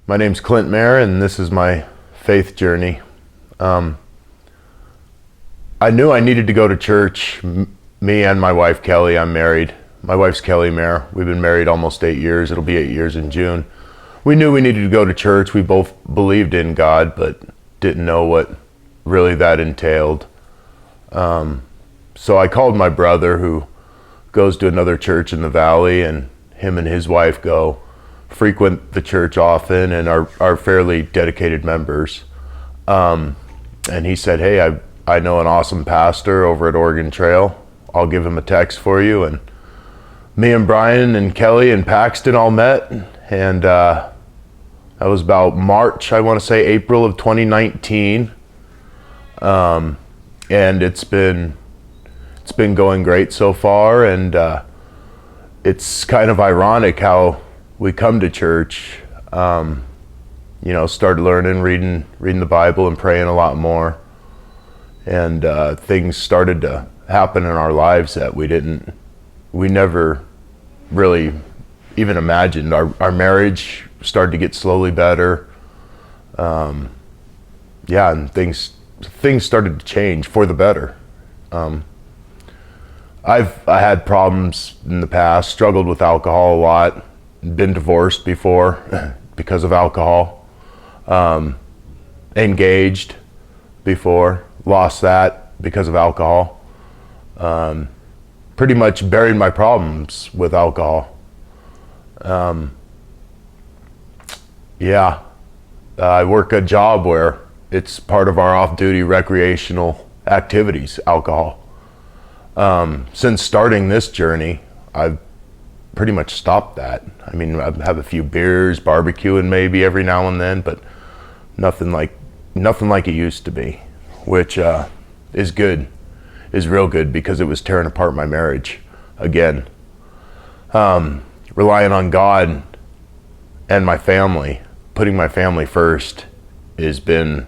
My name's Clint Mayer, and this is my faith journey. I knew I needed to go to church. Me and my wife, Kelly, I'm married. My wife's Kelly Mayer. We've been married almost 8 years. It'll be 8 years in June. We knew we needed to go to church. We both believed in God, but didn't know what really that entailed. So I called my brother, who goes to another church in the valley, and him and his wife frequent the church often and are fairly dedicated members. And he said, hey, I know an awesome pastor over at Oregon Trail. I'll give him a text for you. And me and Brian and Kelly and Paxton all met, and that was about March, I want to say April of 2019. And it's been going great so far, and it's kind of ironic how we come to church, started learning, reading the Bible and praying a lot more, and things started to happen in our lives that we never really even imagined. Our marriage started to get slowly better, and things started to change for the better. I had problems in the past, struggled with alcohol a lot, been divorced before because of alcohol, engaged before, lost that because of alcohol. Pretty much buried my problems with alcohol. I work a job where it's part of our off-duty recreational activities, alcohol. Since starting this journey, I've pretty much stopped that. I mean, I have a few beers, barbecuing maybe every now and then, but nothing like it used to be, which is good, is real good, because it was tearing apart my marriage again. Relying on God and my family, putting my family first, has been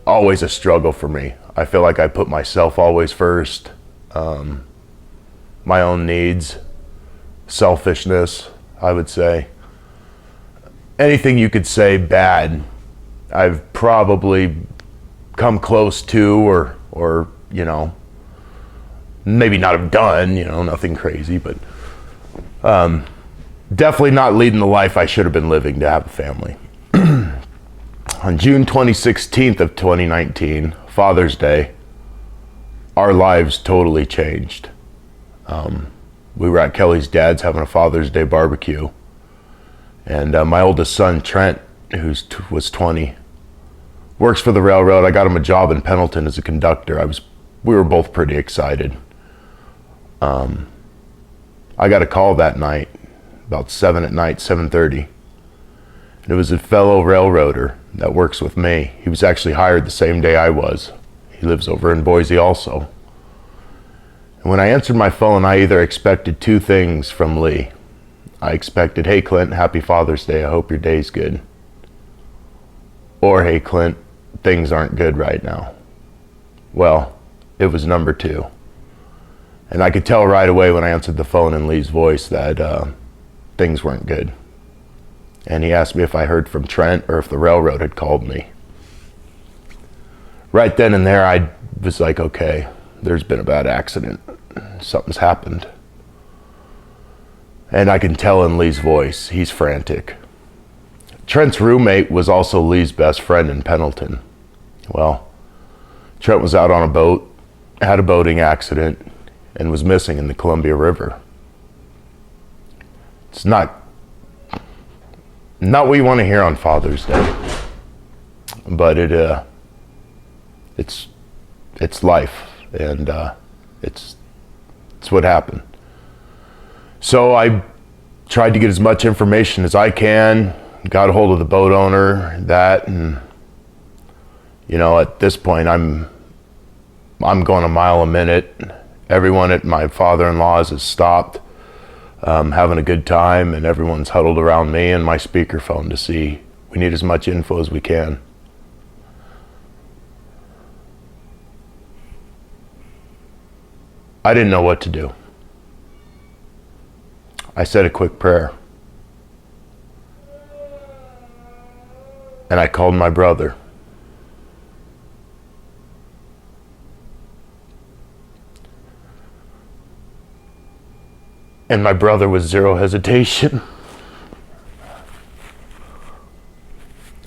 always a struggle for me. I feel like I put myself always first, my own needs, selfishness, I would say. Anything you could say bad, I've probably come close to, or maybe not have done, nothing crazy, but definitely not leading the life I should have been living to have a family. On June 26th of 2019, Father's Day, our lives totally changed. We were at Kelly's dad's having a Father's Day barbecue, and my oldest son, Trent, who was 20, works for the railroad. I got him a job in Pendleton as a conductor. We were both pretty excited. I got a call that night, about 7:30. And it was a fellow railroader that works with me. He was actually hired the same day I was. He lives over in Boise also. And when I answered my phone, I either expected two things from Lee. I expected, hey Clint, happy Father's Day, I hope your day's good. Or, hey Clint, things aren't good right now. Well, it was number two. And I could tell right away when I answered the phone in Lee's voice that things weren't good. And he asked me if I heard from Trent or if the railroad had called me. Right then and there, I was like, okay, there's been a bad accident. Something's happened. And I can tell in Lee's voice, he's frantic. Trent's roommate was also Lee's best friend in Pendleton. Well, Trent was out on a boat, had a boating accident, and was missing in the Columbia River. It's not what you want to hear on Father's Day, but it's life, and it's what happened. So I tried to get as much information as I can, got a hold of the boat owner, and at this point I'm going a mile a minute. Everyone at my father-in-law's has stopped, having a good time, and everyone's huddled around me and my speakerphone to see. We need as much info as we can. I didn't know what to do. I said a quick prayer. And I called my brother. And my brother with zero hesitation.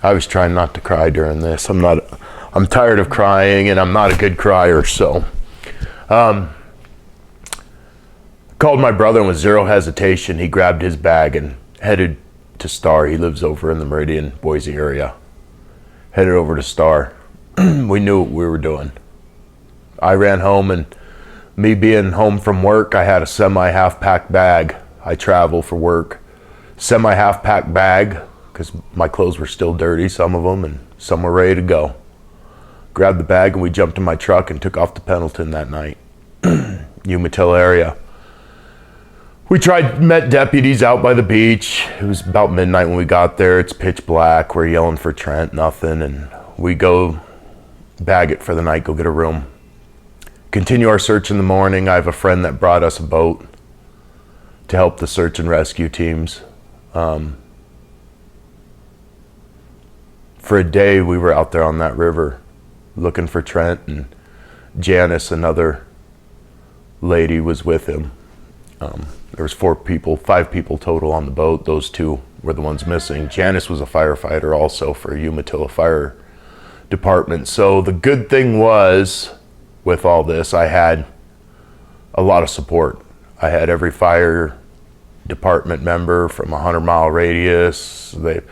I was trying not to cry during this. I'm tired of crying, and I'm not a good crier, so. Called my brother, and with zero hesitation, he grabbed his bag and headed to Star. He lives over in the Meridian, Boise area. Headed over to Star. We knew what we were doing. I ran home, and me being home from work, I had a semi-half-pack bag. I travel for work. Semi-half-pack bag, because my clothes were still dirty, some of them, and some were ready to go. Grabbed the bag, and we jumped in my truck and took off to Pendleton that night. Umatilla area. We met deputies out by the beach. It was about midnight when we got there. It's pitch black. We're yelling for Trent, nothing, and we go bag it for the night, go get a room. Continue our search in the morning. I have a friend that brought us a boat to help the search and rescue teams. For a day, we were out there on that river looking for Trent, and Janice, another lady, was with him. There was 5 people total on the boat. Those 2 were the ones missing. Janice was a firefighter also for Umatilla Fire Department. So the good thing was, with all this, I had a lot of support. I had every fire department member from a 100-mile radius, the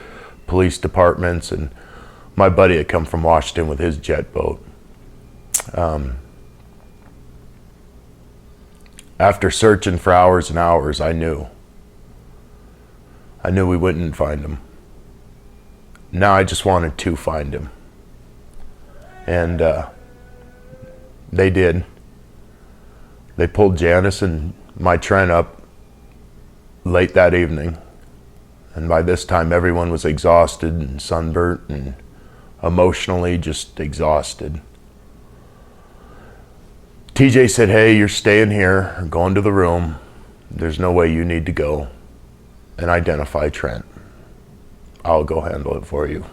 police departments, and my buddy had come from Washington with his jet boat. After searching for hours and hours, I knew we wouldn't find him. Now I just wanted to find him. And they did. They pulled Janice and my Trent up late that evening. And by this time, everyone was exhausted and sunburnt and emotionally just exhausted. TJ said, "Hey, you're staying here, going to the room. There's no way you need to go and identify Trent. I'll go handle it for you."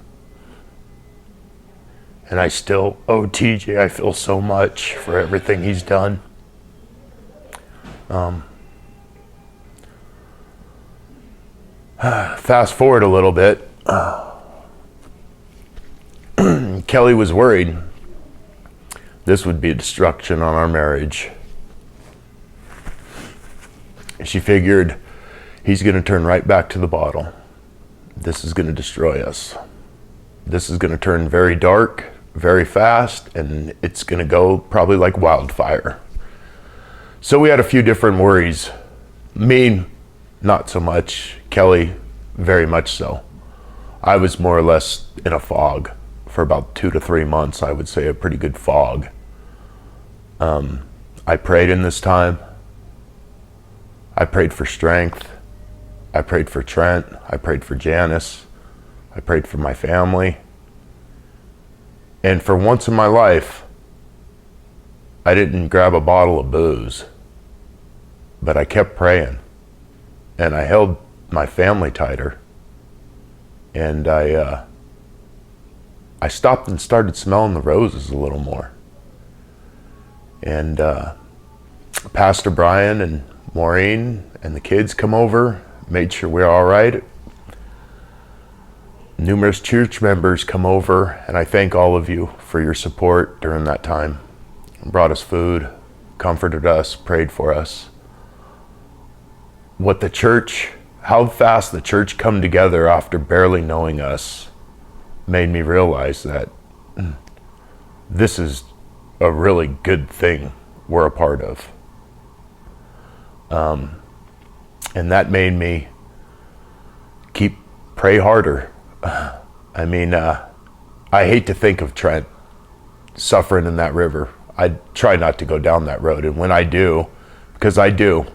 And I still owe TJ, I feel so much for everything he's done. Fast forward a little bit. Kelly was worried this would be a destruction on our marriage. She figured he's going to turn right back to the bottle. This is going to destroy us. This is going to turn very dark, very fast, and it's going to go probably like wildfire. So we had a few different worries. Me, not so much. Kelly, very much so. I was more or less in a fog for about 2 to 3 months. I would say a pretty good fog. I prayed in this time. I prayed for strength. I prayed for Trent. I prayed for Janice. I prayed for my family. And for once in my life, I didn't grab a bottle of booze, but I kept praying. And I held my family tighter. And I stopped and started smelling the roses a little more. And Pastor Brian and Maureen and the kids come over, made sure we're all right. Numerous church members come over, and I thank all of you for your support during that time. Brought us food, comforted us, prayed for us. How fast the church come together after barely knowing us made me realize that this is a really good thing we're a part of. And that made me pray harder. I mean, I hate to think of Trent suffering in that river. I try not to go down that road. And when I do, because I do,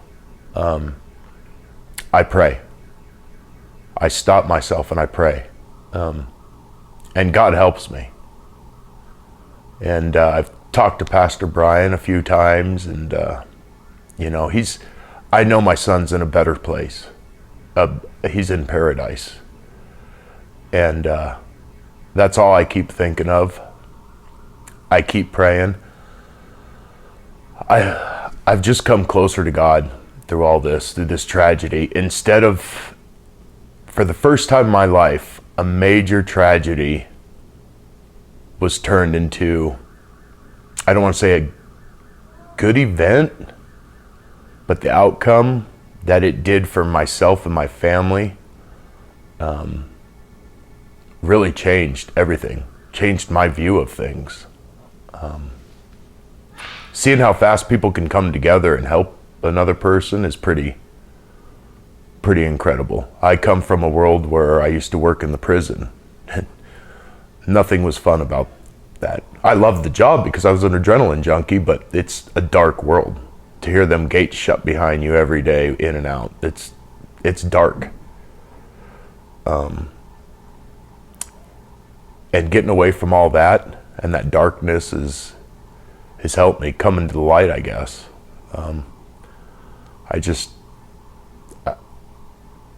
I pray. I stop myself and I pray. And God helps me. And I've talked to Pastor Brian a few times, and I know my son's in a better place. He's in paradise. And That's all I keep thinking of. I keep praying. I've just come closer to God through all this, through this tragedy. Instead of, for the first time in my life, a major tragedy was turned into, I don't want to say a good event, but the outcome that it did for myself and my family really changed everything, changed my view of things. Seeing how fast people can come together and help another person is pretty incredible. I come from a world where I used to work in the prison. Nothing was fun about that. I loved the job because I was an adrenaline junkie, but it's a dark world. To hear them gates shut behind you every day, in and out, it's dark. And getting away from all that and that darkness has helped me come into the light, I guess.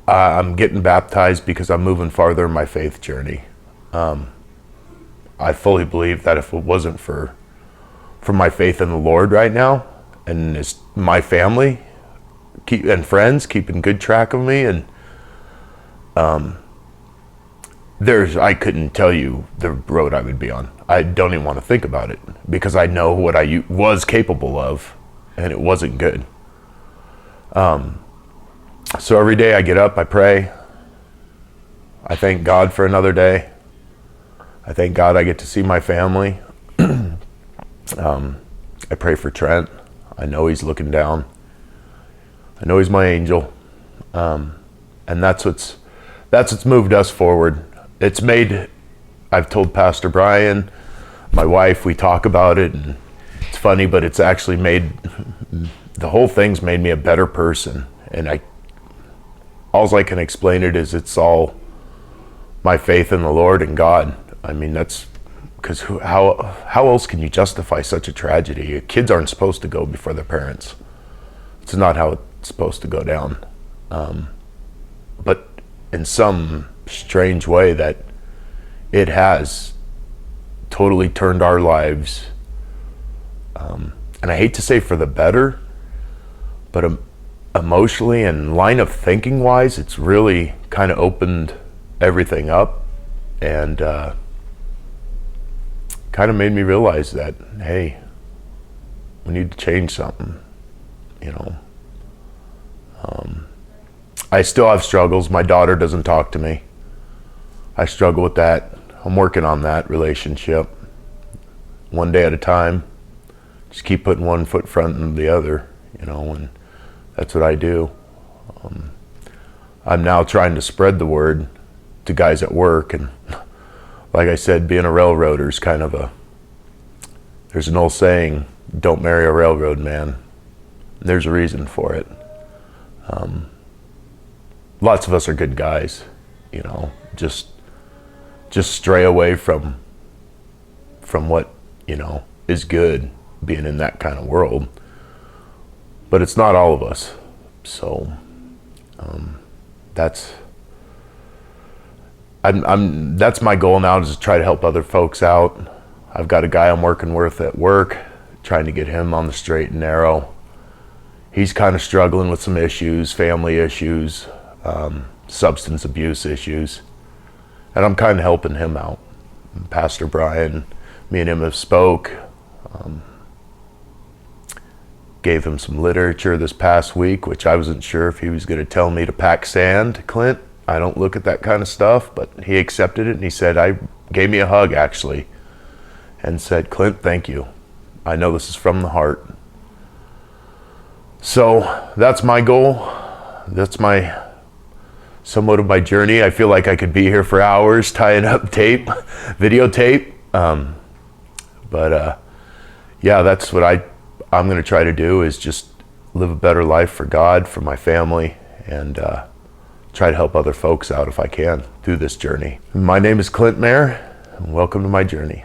I'm getting baptized because I'm moving farther in my faith journey. I fully believe that if it wasn't for my faith in the Lord right now, and it's my family and friends keeping good track of me, and I couldn't tell you the road I would be on. I don't even want to think about it because I know what I was capable of, and it wasn't good. So every day I get up, I pray. I thank God for another day. I thank God I get to see my family. I pray for Trent. I know he's looking down. I know he's my angel. And that's what's moved us forward. I've told Pastor Brian, my wife, we talk about it, and it's funny, but it's actually the whole thing's made me a better person. And all I can explain it is it's all my faith in the Lord and God. I mean, that's because how else can you justify such a tragedy? Kids aren't supposed to go before their parents. It's not how it's supposed to go down. But in some strange way that it has totally turned our lives, and I hate to say for the better, but emotionally and line of thinking wise, it's really kind of opened everything up, and kind of made me realize that, hey, we need to change something, you know. I still have struggles. My daughter doesn't talk to me. I struggle with that. I'm working on that relationship one day at a time. Just keep putting one foot in front of the other, you know, and that's what I do. I'm now trying to spread the word to guys at work, and like I said, being a railroader is kind of there's an old saying, don't marry a railroad man. There's a reason for it. Lots of us are good guys, you know, just stray away from what, you know, is good being in that kind of world. But it's not all of us. So that's my goal now, is to try to help other folks out. I've got a guy I'm working with at work, trying to get him on the straight and narrow. He's kind of struggling with some issues, family issues, substance abuse issues, and I'm kind of helping him out. Pastor Brian, me and him have spoke, gave him some literature this past week, which I wasn't sure if he was going to tell me to pack sand. Clint, I don't look at that kind of stuff, but he accepted it, and he said, gave me a hug actually, and said, Clint, thank you. I know this is from the heart. So that's my goal. That's somewhat of my journey. I feel like I could be here for hours tying up videotape. But yeah, that's what I'm going to try to do, is just live a better life for God, for my family, and try to help other folks out if I can through this journey. My name is Clint Mayer, and welcome to my journey.